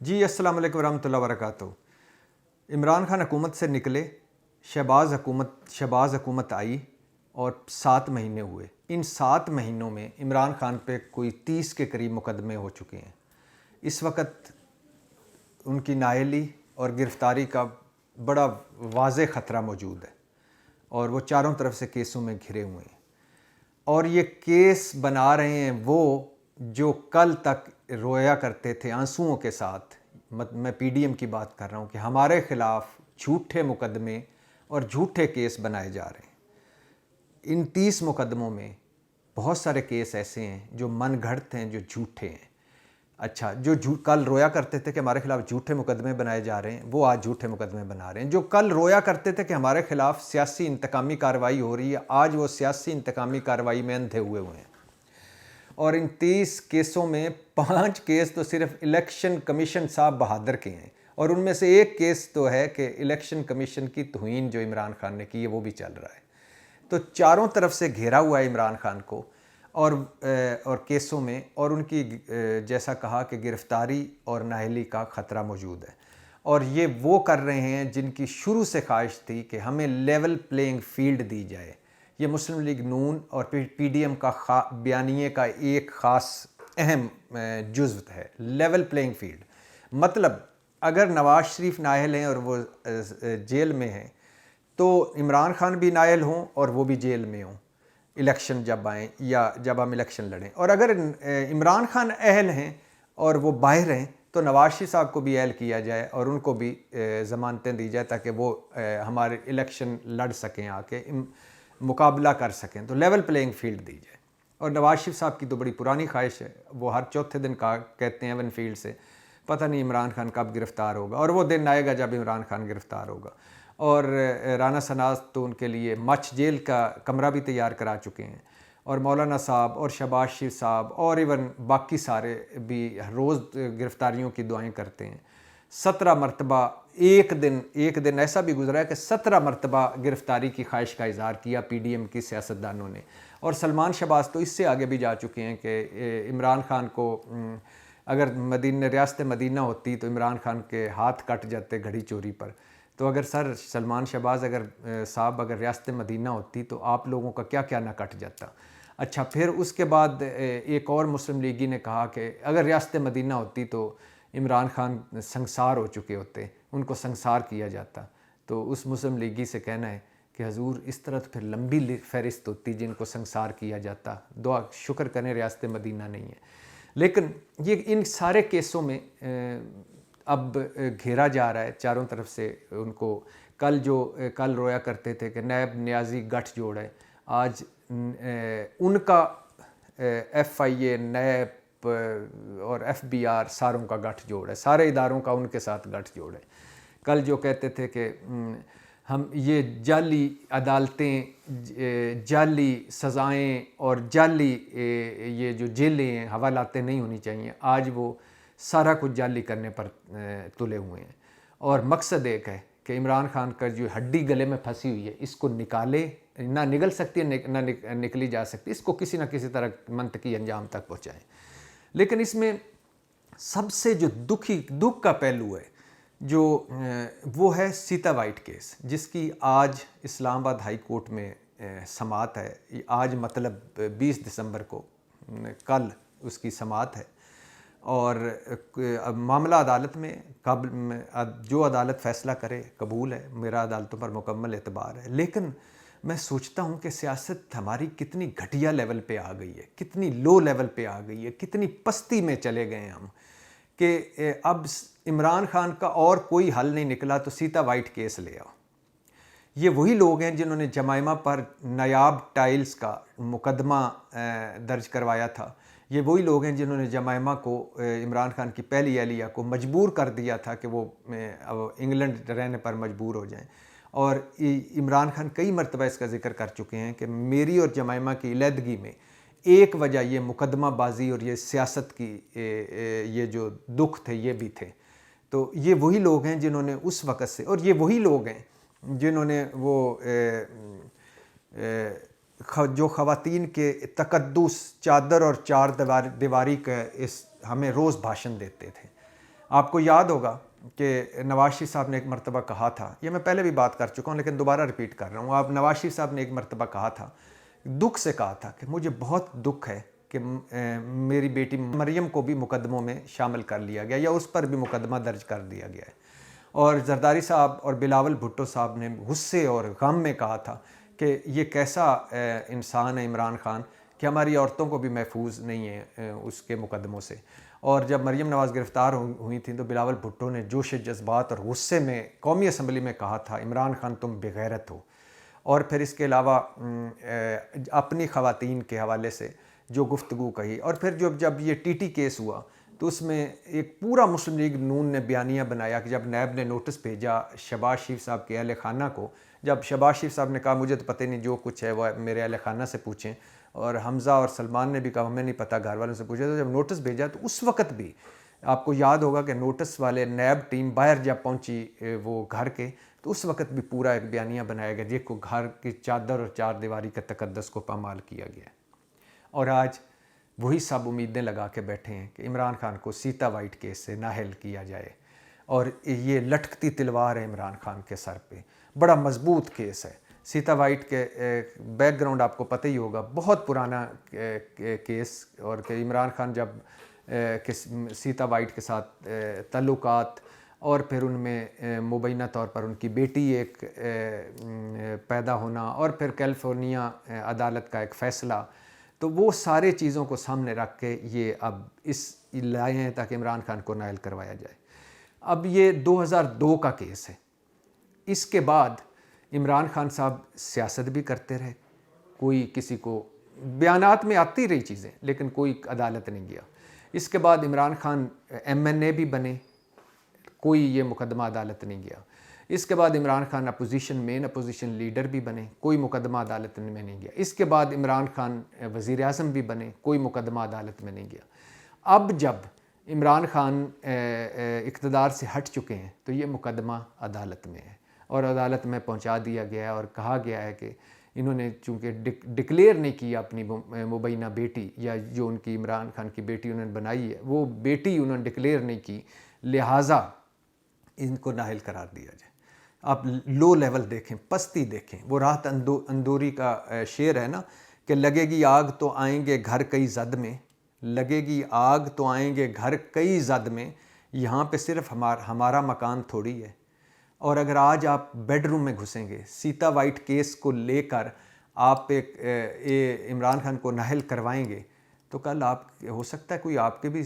جی السلام علیکم ورحمۃ اللہ وبرکاتہ۔ عمران خان حکومت سے نکلے، شہباز حکومت آئی اور 7 مہینے ہوئے۔ ان 7 مہینوں میں عمران خان پہ کوئی 30 کے قریب مقدمے ہو چکے ہیں۔ اس وقت ان کی نااہلی اور گرفتاری کا بڑا واضح خطرہ موجود ہے اور وہ چاروں طرف سے کیسوں میں گھرے ہوئے ہیں، اور یہ کیس بنا رہے ہیں وہ جو کل تک رویا کرتے تھے آنسوؤں کے ساتھ۔ میں پی ڈی ایم کی بات کر رہا ہوں کہ ہمارے خلاف جھوٹے مقدمے اور جھوٹے کیس بنائے جا رہے ہیں۔ ان 30 مقدموں میں بہت سارے کیس ایسے ہیں جو من گھڑت ہیں، جو جھوٹے ہیں۔ اچھا، جو کل رویا کرتے تھے کہ ہمارے خلاف جھوٹے مقدمے بنائے جا رہے ہیں، وہ آج جھوٹے مقدمے بنا رہے ہیں۔ جو کل رویا کرتے تھے کہ ہمارے خلاف سیاسی انتقامی کارروائی ہو رہی ہے، آج وہ سیاسی انتقامی کارروائی میں اندھے ہوئے ہیں۔ اور ان 30 کیسوں میں 5 کیس تو صرف الیکشن کمیشن صاحب بہادر کے ہیں، اور ان میں سے ایک کیس تو ہے کہ الیکشن کمیشن کی توہین جو عمران خان نے کی ہے وہ بھی چل رہا ہے۔ تو چاروں طرف سے گھیرا ہوا ہے عمران خان کو اور کیسوں میں، اور ان کی جیسا کہا کہ گرفتاری اور نااہلی کا خطرہ موجود ہے۔ اور یہ وہ کر رہے ہیں جن کی شروع سے خواہش تھی کہ ہمیں لیول پلینگ فیلڈ دی جائے۔ یہ مسلم لیگ نون اور پی ڈی ایم کا بیانیے کا ایک خاص اہم جزو ہے، لیول پلینگ فیلڈ۔ مطلب اگر نواز شریف نااہل ہیں اور وہ جیل میں ہیں تو عمران خان بھی نااہل ہوں اور وہ بھی جیل میں ہوں الیکشن جب آئیں یا جب ہم الیکشن لڑیں، اور اگر عمران خان اہل ہیں اور وہ باہر ہیں تو نواز شریف صاحب کو بھی اہل کیا جائے اور ان کو بھی ضمانتیں دی جائے تاکہ وہ ہمارے الیکشن لڑ سکیں، آ کے مقابلہ کر سکیں، تو لیول پلینگ فیلڈ دی جائے۔ اور نواز شریف صاحب کی تو بڑی پرانی خواہش ہے، وہ ہر چوتھے دن کہتے ہیں ایون فیلڈ سے پتہ نہیں عمران خان کب گرفتار ہوگا، اور وہ دن آئے گا جب عمران خان گرفتار ہوگا۔ اور رانا ثناء تو ان کے لیے مچ جیل کا کمرہ بھی تیار کرا چکے ہیں، اور مولانا صاحب اور شہباز شریف صاحب اور ایون باقی سارے بھی روز گرفتاریوں کی دعائیں کرتے ہیں۔ 17 مرتبہ ایک دن ایسا بھی گزرا ہے کہ 17 مرتبہ گرفتاری کی خواہش کا اظہار کیا پی ڈی ایم کی سیاستدانوں نے، اور سلمان شہباز تو اس سے آگے بھی جا چکے ہیں کہ عمران خان کو اگر ریاست مدینہ ہوتی تو عمران خان کے ہاتھ کٹ جاتے گھڑی چوری پر۔ تو اگر سلمان شہباز صاحب اگر ریاست مدینہ ہوتی تو آپ لوگوں کا کیا کیا نہ کٹ جاتا۔ اچھا، پھر اس کے بعد ایک اور مسلم لیگی نے کہا کہ اگر ریاست مدینہ ہوتی تو عمران خان سنگسار ہو چکے ہوتے، ان کو سنگسار کیا جاتا۔ تو اس مسلم لیگی سے کہنا ہے کہ حضور اس طرح تو پھر لمبی فہرست ہوتی جن کو سنگسار کیا جاتا، دعا شکر کریں ریاست مدینہ نہیں ہے۔ لیکن یہ ان سارے کیسوں میں اب گھیرا جا رہا ہے چاروں طرف سے ان کو۔ کل رویا کرتے تھے کہ نیب نیازی گٹھ جوڑ ہے، آج ان کا ایف آئی اے، نیب اور ایف بی آر ساروں کا گٹھ جوڑ ہے، سارے اداروں کا ان کے ساتھ گٹھ جوڑ ہے۔ کل جو کہتے تھے کہ ہم یہ جعلی عدالتیں، جعلی سزائیں اور جعلی یہ جو جیلیں ہیں حوالاتیں نہیں ہونی چاہیے، آج وہ سارا کچھ جعلی کرنے پر تلے ہوئے ہیں، اور مقصد ایک ہے کہ عمران خان کا جو ہڈی گلے میں پھنسی ہوئی ہے اس کو نکالے، نہ نگل سکتی ہے نہ نکلی جا سکتی، اس کو کسی نہ کسی طرح منطقی انجام تک پہنچائیں۔ لیکن اس میں سب سے جو دکھ کا پہلو ہے جو وہ ہے سیتا وائٹ کیس، جس کی آج اسلام آباد ہائی کورٹ میں سماعت ہے۔ آج مطلب 20 دسمبر کو، کل اس کی سماعت ہے، اور معاملہ عدالت میں جو عدالت فیصلہ کرے قبول ہے، میرا عدالتوں پر مکمل اعتبار ہے۔ لیکن میں سوچتا ہوں کہ سیاست ہماری کتنی گھٹیا لیول پہ آ گئی ہے، کتنی لو لیول پہ آ گئی ہے، کتنی پستی میں چلے گئے ہم کہ اب عمران خان کا اور کوئی حل نہیں نکلا تو سیتا وائٹ کیس لے آؤ۔ یہ وہی لوگ ہیں جنہوں نے جمائمہ پر نایاب ٹائلز کا مقدمہ درج کروایا تھا، یہ وہی لوگ ہیں جنہوں نے جمائمہ کو، عمران خان کی پہلی اہلیہ کو مجبور کر دیا تھا کہ وہ انگلینڈ رہنے پر مجبور ہو جائیں۔ اور عمران خان کئی مرتبہ اس کا ذکر کر چکے ہیں کہ میری اور جمائمہ کی علیحدگی میں ایک وجہ یہ مقدمہ بازی اور یہ سیاست کی یہ جو دکھ تھے یہ بھی تھے۔ تو یہ وہی لوگ ہیں جنہوں نے اس وقت سے، اور یہ وہی لوگ ہیں جنہوں نے وہ جو خواتین کے تقدس، چادر اور چار دیواری کا ہمیں روز بھاشن دیتے تھے، آپ کو یاد ہوگا کہ نواز شریف صاحب نے ایک مرتبہ کہا تھا، یہ میں پہلے بھی بات کر چکا ہوں لیکن دوبارہ ریپیٹ کر رہا ہوں، آپ نواز شریف صاحب نے ایک مرتبہ کہا تھا، دکھ سے کہا تھا کہ مجھے بہت دکھ ہے کہ میری بیٹی مریم کو بھی مقدموں میں شامل کر لیا گیا یا اس پر بھی مقدمہ درج کر دیا گیا ہے۔ اور زرداری صاحب اور بلاول بھٹو صاحب نے غصے اور غم میں کہا تھا کہ یہ کیسا انسان ہے عمران خان کہ ہماری عورتوں کو بھی محفوظ نہیں ہے اس کے مقدموں سے۔ اور جب مریم نواز گرفتار ہوئی تھیں تو بلاول بھٹو نے جوش جذبات اور غصے میں قومی اسمبلی میں کہا تھا عمران خان تم بغیرت ہو۔ اور پھر اس کے علاوہ اپنی خواتین کے حوالے سے جو گفتگو کہی، اور پھر جب یہ ٹی ٹی کیس ہوا تو اس میں ایک پورا مسلم لیگ نون نے بیانیہ بنایا کہ جب نیب نے نوٹس بھیجا شہباز شریف صاحب کے اہل خانہ کو، جب شہباز شریف صاحب نے کہا مجھے تو پتہ نہیں، جو کچھ ہے وہ میرے اہل خانہ سے پوچھیں، اور حمزہ اور سلمان نے بھی کہا ہمیں نہیں پتہ، گھر والوں سے پوچھا، تو جب نوٹس بھیجا تو اس وقت بھی آپ کو یاد ہوگا کہ نوٹس والے نیب ٹیم باہر جب پہنچی وہ گھر کے، تو اس وقت بھی پورا ایک بیانیہ بنایا گیا جس کو گھر کی چادر اور چار دیواری کے تقدس کو پامال کیا گیا۔ اور آج وہی سب امیدیں لگا کے بیٹھے ہیں کہ عمران خان کو سیتا وائٹ کیس سے نااہل کیا جائے، اور یہ لٹکتی تلوار ہے عمران خان کے سر پہ، بڑا مضبوط کیس ہے۔ سیتا وائٹ کے بیک گراؤنڈ آپ کو پتہ ہی ہوگا، بہت پرانا کیس، اور کہ عمران خان جب سیتا وائٹ کے ساتھ تعلقات، اور پھر ان میں مبینہ طور پر ان کی بیٹی ایک پیدا ہونا، اور پھر کیلیفورنیا عدالت کا ایک فیصلہ، تو وہ سارے چیزوں کو سامنے رکھ کے یہ اب اس لائے ہیں تاکہ عمران خان کو نائل کروایا جائے۔ اب یہ 2002 کا کیس ہے، اس کے بعد عمران خان صاحب سیاست بھی کرتے رہے، کوئی کسی کو بیانات میں آتی رہی چیزیں لیکن کوئی عدالت نہیں گیا۔ اس کے بعد عمران خان ایم این اے بھی بنے، کوئی یہ مقدمہ عدالت نہیں گیا۔ اس کے بعد عمران خان مین اپوزیشن لیڈر بھی بنے، کوئی مقدمہ عدالت میں نہیں گیا۔ اس کے بعد عمران خان وزیر اعظم بھی بنے، کوئی مقدمہ عدالت میں نہیں گیا۔ اب جب عمران خان اقتدار سے ہٹ چکے ہیں تو یہ مقدمہ عدالت میں ہے، اور عدالت میں پہنچا دیا گیا ہے، اور کہا گیا ہے کہ انہوں نے چونکہ ڈکلیئر نہیں کیا اپنی مبینہ بیٹی، یا جو ان کی عمران خان کی بیٹی انہوں نے بنائی ہے وہ بیٹی انہوں نے ڈکلیئر نہیں کی، لہٰذا ان کو نااہل قرار دیا جائے۔ آپ لو لیول دیکھیں، پستی دیکھیں، وہ راحت اندوری کا شعر ہے نا کہ لگے گی آگ تو آئیں گے گھر کئی زد میں، لگے گی آگ تو آئیں گے گھر کئی زد میں، یہاں پہ صرف ہمارا مکان تھوڑی ہے۔ اور اگر آج آپ بیڈ روم میں گھسیں گے، سیتا وائٹ کیس کو لے کر آپ عمران خان کو نااہل کروائیں گے، تو کل ہو سکتا ہے کوئی آپ کے بھی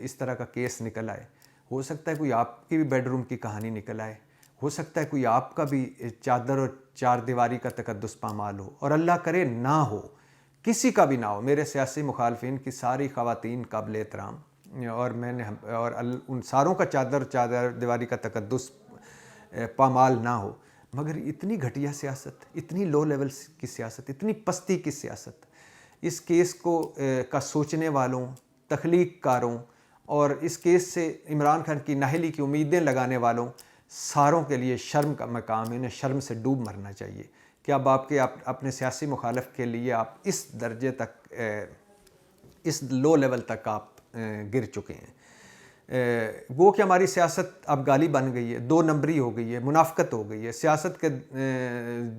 اس طرح کا کیس نکل آئے، ہو سکتا ہے کوئی آپ کی بھی بیڈ روم کی کہانی نکل آئے، ہو سکتا ہے کوئی آپ کا بھی چادر اور چار دیواری کا تقدس پامال ہو، اور اللہ کرے نہ ہو، کسی کا بھی نہ ہو۔ میرے سیاسی مخالفین کی ساری خواتین قابل احترام، اور ان ساروں کا چادر دیواری کا تقدس پامال نہ ہو، مگر اتنی گھٹیا سیاست، اتنی لو لیول کی سیاست، اتنی پستی کی سیاست، اس کیس کا سوچنے والوں، تخلیق کاروں، اور اس کیس سے عمران خان کی نااہلی کی امیدیں لگانے والوں ساروں کے لیے شرم کا مقام ہے۔ انہیں شرم سے ڈوب مرنا چاہیے کہ اب آپ کے اپنے سیاسی مخالف کے لیے آپ اس درجے تک، اس لو لیول تک آپ گر چکے ہیں۔ وہ کہ ہماری سیاست اب گالی بن گئی ہے، دو نمبری ہو گئی ہے، منافقت ہو گئی ہے، سیاست کے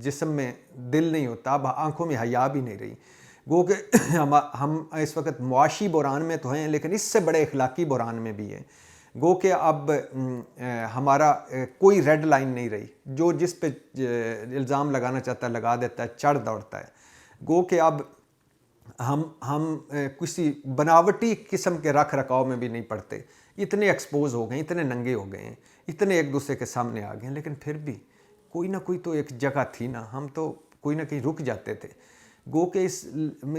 جسم میں دل نہیں ہوتا، اب آنکھوں میں حیا بھی نہیں رہی۔ گو کہ ہم اس وقت معاشی بحران میں تو ہیں لیکن اس سے بڑے اخلاقی بحران میں بھی ہیں۔ گو کہ اب ہمارا کوئی ریڈ لائن نہیں رہی، جو جس پہ الزام لگانا چاہتا ہے لگا دیتا ہے، چڑھ دوڑتا ہے۔ گو کہ اب ہم کسی بناوٹی قسم کے رکھ رکھاؤ میں بھی نہیں پڑتے، اتنے ایکسپوز ہو گئے، اتنے ننگے ہو گئے ہیں، اتنے ایک دوسرے کے سامنے آ گئے ہیں، لیکن پھر بھی کوئی نہ کوئی تو ایک جگہ تھی نا، ہم تو کوئی نہ کہیں رک جاتے تھے۔ گو کہ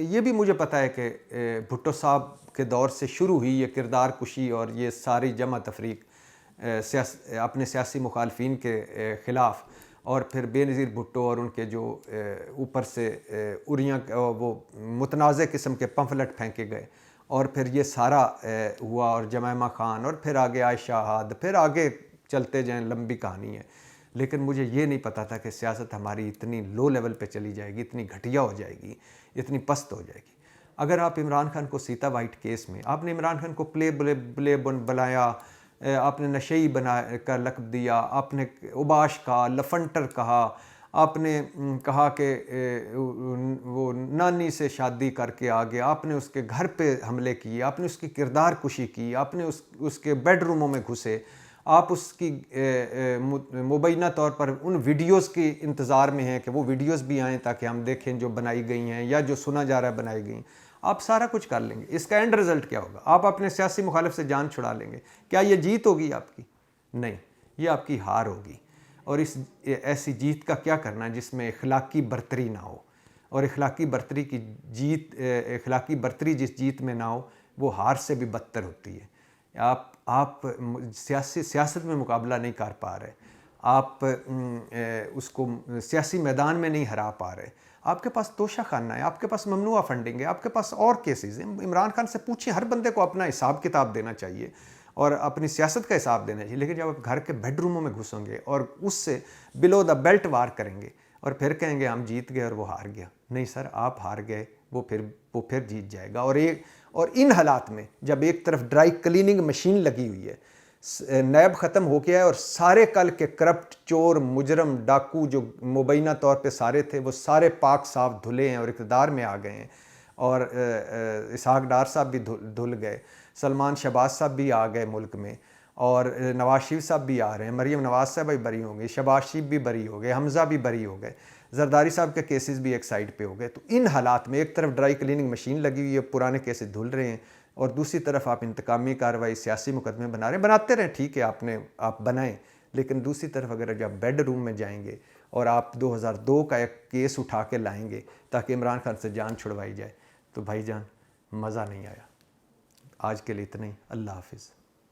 یہ بھی مجھے پتہ ہے کہ بھٹو صاحب کے دور سے شروع ہوئی یہ کردار کشی اور یہ ساری جمع تفریق اپنے سیاسی مخالفین کے خلاف، اور پھر بے نظیر بھٹو اور ان کے جو اوپر سے اریاں وہ متنازع قسم کے پمفلٹ پھینکے گئے، اور پھر یہ سارا ہوا، اور جمائمہ خان، اور پھر آگے عائشہ عہد، پھر آگے چلتے جائیں، لمبی کہانی ہے۔ لیکن مجھے یہ نہیں پتا تھا کہ سیاست ہماری اتنی لو لیول پہ چلی جائے گی، اتنی گھٹیا ہو جائے گی، اتنی پست ہو جائے گی۔ اگر آپ عمران خان کو سیتا وائٹ کیس میں آپ نے عمران خان کو پلے بلایا، آپ نے نشئی بنا کر لقب دیا، آپ نے اوباش کہا، لفنٹر کہا، آپ نے کہا کہ وہ نانی سے شادی کر کے آ گیا، آپ نے اس کے گھر پہ حملے کیے، آپ نے اس کی کردار کشی کی، آپ نے اس کے بیڈ روموں میں گھسے، آپ اس کی مبینہ طور پر ان ویڈیوز کی انتظار میں ہیں کہ وہ ویڈیوز بھی آئیں تاکہ ہم دیکھیں جو بنائی گئی ہیں یا جو سنا جا رہا ہے بنائی گئی ہیں۔ آپ سارا کچھ کر لیں گے، اس کا اینڈ رزلٹ کیا ہوگا؟ آپ اپنے سیاسی مخالف سے جان چھڑا لیں گے، کیا یہ جیت ہوگی آپ کی؟ نہیں، یہ آپ کی ہار ہوگی۔ اور اس ایسی جیت کا کیا کرنا ہے جس میں اخلاقی برتری نہ ہو، اور اخلاقی برتری جس جیت میں نہ ہو وہ ہار سے بھی بدتر ہوتی ہے۔ آپ سیاست میں مقابلہ نہیں کر پا رہے، آپ اس کو سیاسی میدان میں نہیں ہرا پا رہے، آپ کے پاس توشہ خانہ ہے، آپ کے پاس ممنوعہ فنڈنگ ہے، آپ کے پاس اور کیسز ہیں۔ عمران خان سے پوچھیں، ہر بندے کو اپنا حساب کتاب دینا چاہیے اور اپنی سیاست کا حساب دینا چاہیے، لیکن جب آپ گھر کے بیڈ روموں میں گھسیں گے اور اس سے بلو دا بیلٹ وار کریں گے اور پھر کہیں گے ہم جیت گئے اور وہ ہار گیا، نہیں سر، آپ ہار گئے، وہ پھر جیت جائے گا۔ اور ان حالات میں جب ایک طرف ڈرائی کلیننگ مشین لگی ہوئی ہے، نیب ختم ہو گیا ہے اور سارے کل کے کرپٹ، چور، مجرم، ڈاکو جو مبینہ طور پہ سارے تھے وہ سارے پاک صاف دھلے ہیں اور اقتدار میں آ گئے ہیں، اور اسحاق ڈار صاحب بھی دھل گئے، سلمان شہباز صاحب بھی آ گئے ملک میں، اور نواز شریف صاحب بھی آ رہے ہیں، مریم نواز صاحب بھی بری ہوں گے، شہباز شریف بھی بری ہو گئے، حمزہ بھی بری ہو گئے، زرداری صاحب کے کیسز بھی ایک سائڈ پہ ہو گئے۔ تو ان حالات میں ایک طرف ڈرائی کلیننگ مشین لگی ہوئی ہے، پرانے کیسز دھل رہے ہیں، اور دوسری طرف آپ انتقامی کارروائی، سیاسی مقدمے بنا رہے ہیں، بناتے رہیں، ٹھیک ہے، آپ بنائیں، لیکن دوسری طرف اگر جب بیڈ روم میں جائیں گے اور آپ 2002 کا ایک کیس اٹھا کے لائیں گے تاکہ عمران خان سے جان چھڑوائی جائے، تو بھائی جان مزہ نہیں آیا۔ آج کے لیے اتنا ہی، اللہ حافظ۔